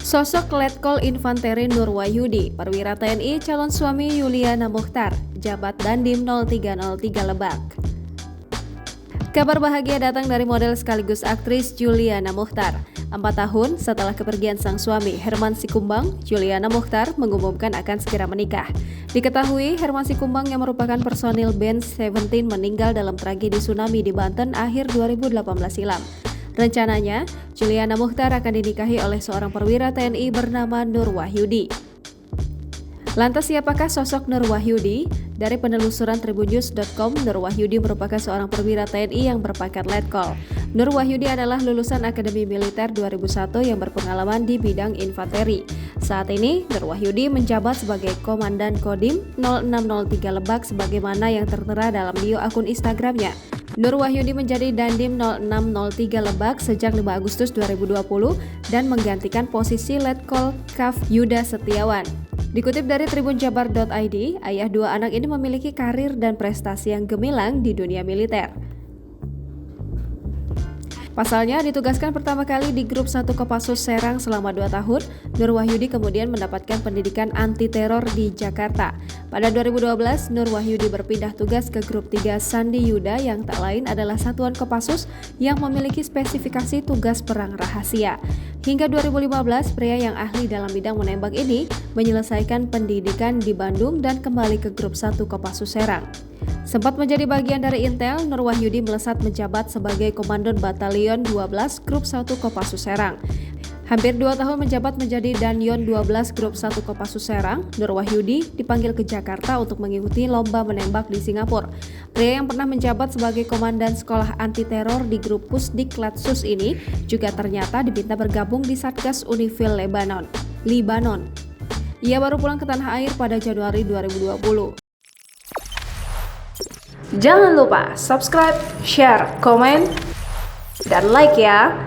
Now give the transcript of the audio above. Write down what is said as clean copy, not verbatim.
Sosok Letkol Infanteri Nur Wahyudi, perwira TNI calon suami Yuliana Muchtar, jabat Dandim 0303 Lebak. Kabar bahagia datang dari model sekaligus aktris Yuliana Muchtar. 4 tahun setelah kepergian sang suami Herman Sikumbang, Yuliana Muchtar mengumumkan akan segera menikah. Diketahui Herman Sikumbang yang merupakan personil band Seventeen meninggal dalam tragedi tsunami di Banten akhir 2018 silam. Rencananya, Yuliana Muchtar akan dinikahi oleh seorang perwira TNI bernama Nur Wahyudi. Lantas siapakah sosok Nur Wahyudi? Dari penelusuran tribunnews.com, Nur Wahyudi merupakan seorang perwira TNI yang berpangkat Letkol. Nur Wahyudi adalah lulusan Akademi Militer 2001 yang berpengalaman di bidang infanteri. Saat ini, Nur Wahyudi menjabat sebagai Komandan Kodim 0603 Lebak sebagaimana yang tertera dalam bio akun Instagramnya. Nur Wahyudi menjadi Dandim 0603 Lebak sejak 5 Agustus 2020 dan menggantikan posisi Letkol Kaf Yuda Setiawan. Dikutip dari tribunjabar.id, ayah dua anak ini memiliki karir dan prestasi yang gemilang di dunia militer. Pasalnya, ditugaskan pertama kali di Grup 1 Kopassus Serang selama 2 tahun, Nur Wahyudi kemudian mendapatkan pendidikan anti-teror di Jakarta. Pada 2012, Nur Wahyudi berpindah tugas ke Grup 3 Sandi Yuda yang tak lain adalah satuan Kopassus yang memiliki spesifikasi tugas perang rahasia. Hingga 2015, pria yang ahli dalam bidang menembak ini menyelesaikan pendidikan di Bandung dan kembali ke Grup 1 Kopassus Serang. Sempat menjadi bagian dari Intel, Nur Wahyudi melesat menjabat sebagai Komandan Batalion 12 Grup 1 Kopassus Serang. Hampir 2 tahun menjabat menjadi Danyon 12 Grup 1 Kopassus Serang, Nur Wahyudi dipanggil ke Jakarta untuk mengikuti lomba menembak di Singapura. Pria yang pernah menjabat sebagai Komandan Sekolah Anti Teror di Grup Pusdik Latsus ini juga ternyata diminta bergabung di Satgas Unifil Lebanon. Ia baru pulang ke tanah air pada Januari 2020. Jangan lupa subscribe, share, komen, dan like ya!